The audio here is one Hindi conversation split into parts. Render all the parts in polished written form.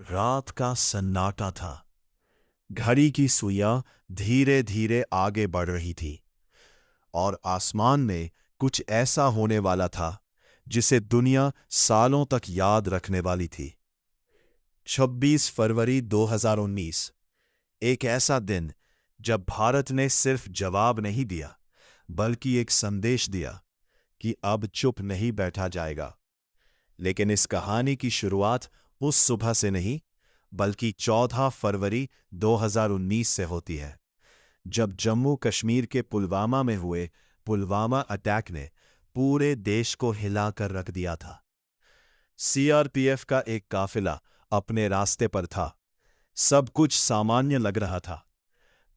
रात का सन्नाटा था। घड़ी की सुइयां धीरे धीरे आगे बढ़ रही थी और आसमान में कुछ ऐसा होने वाला था जिसे दुनिया सालों तक याद रखने वाली थी। 26 फरवरी 2019, एक ऐसा दिन जब भारत ने सिर्फ जवाब नहीं दिया बल्कि एक संदेश दिया कि अब चुप नहीं बैठा जाएगा। लेकिन इस कहानी की शुरुआत उस सुबह से नहीं बल्कि 14 फरवरी 2019 से होती है, जब जम्मू कश्मीर के पुलवामा में हुए पुलवामा अटैक ने पूरे देश को हिलाकर रख दिया था। सीआरपीएफ का एक काफिला अपने रास्ते पर था। सब कुछ सामान्य लग रहा था।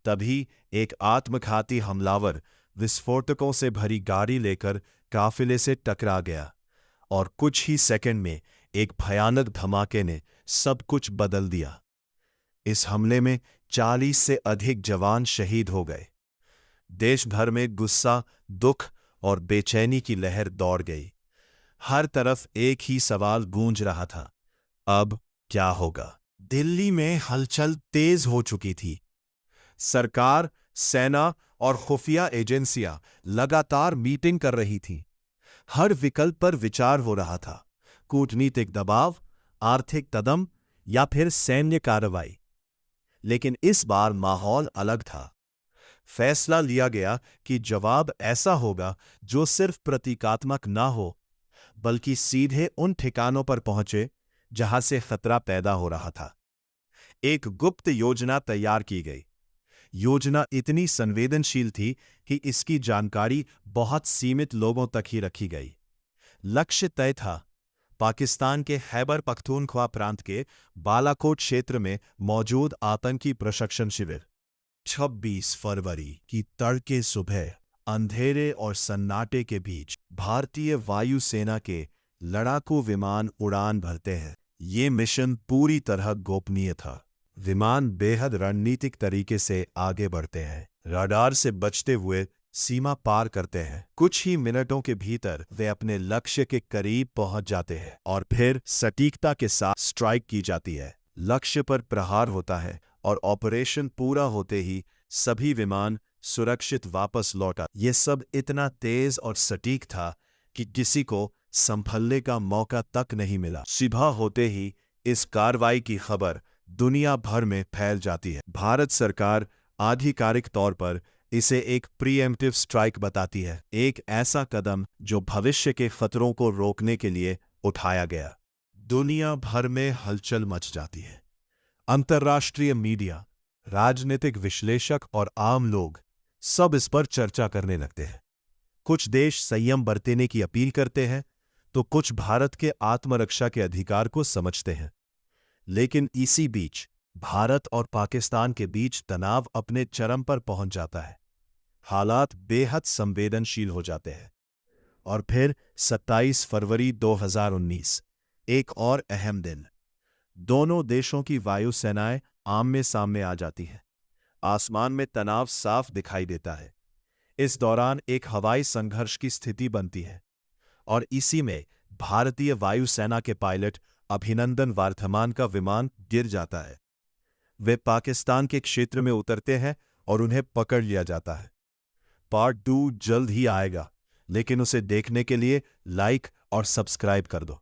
तभी एक आत्मघाती हमलावर विस्फोटकों से भरी गाड़ी लेकर काफिले से टकरा गया और कुछ ही सेकंड में एक भयानक धमाके ने सब कुछ बदल दिया। इस हमले में 40 से अधिक जवान शहीद हो गए। देश भर में गुस्सा, दुख और बेचैनी की लहर दौड़ गई। हर तरफ एक ही सवाल गूंज रहा था, अब क्या होगा? दिल्ली में हलचल तेज हो चुकी थी। सरकार, सेना और खुफिया एजेंसियां लगातार मीटिंग कर रही थीं। हर विकल्प पर विचार हो रहा था, कूटनीतिक दबाव, आर्थिक कदम या फिर सैन्य कार्रवाई। लेकिन इस बार माहौल अलग था। फैसला लिया गया कि जवाब ऐसा होगा जो सिर्फ प्रतीकात्मक ना हो बल्कि सीधे उन ठिकानों पर पहुंचे जहां से खतरा पैदा हो रहा था। एक गुप्त योजना तैयार की गई। योजना इतनी संवेदनशील थी कि इसकी जानकारी बहुत सीमित लोगों तक ही रखी गई। लक्ष्य तय था, पाकिस्तान के खैबर पख्तूनख्वा प्रांत के बालाकोट क्षेत्र में मौजूद आतंकी प्रशिक्षण शिविर। 26 फरवरी की तड़के सुबह अंधेरे और सन्नाटे के बीच भारतीय वायुसेना के लड़ाकू विमान उड़ान भरते हैं। ये मिशन पूरी तरह गोपनीय था। विमान बेहद रणनीतिक तरीके से आगे बढ़ते हैं, रडार से बचते हुए सीमा पार करते हैं। कुछ ही मिनटों के भीतर वे अपने लक्ष्य के करीब पहुंच जाते हैं और फिर सटीकता के साथ स्ट्राइक की जाती है। लक्ष्य पर प्रहार होता है और ऑपरेशन पूरा होते ही सभी विमान सुरक्षित वापस लौटा। ये सब इतना तेज और सटीक था कि किसी को संभलने का मौका तक नहीं मिला। सुबह होते ही इस कार्रवाई की खबर दुनिया भर में फैल जाती है। भारत सरकार आधिकारिक तौर पर इसे एक प्रीएम्प्टिव स्ट्राइक बताती है, एक ऐसा कदम जो भविष्य के खतरों को रोकने के लिए उठाया गया। दुनिया भर में हलचल मच जाती है। अंतर्राष्ट्रीय मीडिया, राजनीतिक विश्लेषक और आम लोग सब इस पर चर्चा करने लगते हैं। कुछ देश संयम बरतने की अपील करते हैं तो कुछ भारत के आत्मरक्षा के अधिकार को समझते हैं। लेकिन इसी बीच भारत और पाकिस्तान के बीच तनाव अपने चरम पर पहुंच जाता है। हालात बेहद संवेदनशील हो जाते हैं। और फिर 27 फरवरी 2019, एक और अहम दिन। दोनों देशों की वायुसेनाएं आमने सामने आ जाती हैं। आसमान में तनाव साफ दिखाई देता है। इस दौरान एक हवाई संघर्ष की स्थिति बनती है और इसी में भारतीय वायुसेना के पायलट अभिनंदन वर्धमान का विमान गिर जाता है। वे पाकिस्तान के क्षेत्र में उतरते हैं और उन्हें पकड़ लिया जाता है। पार्ट 2 जल्द ही आएगा, लेकिन उसे देखने के लिए लाइक और सब्सक्राइब कर दो।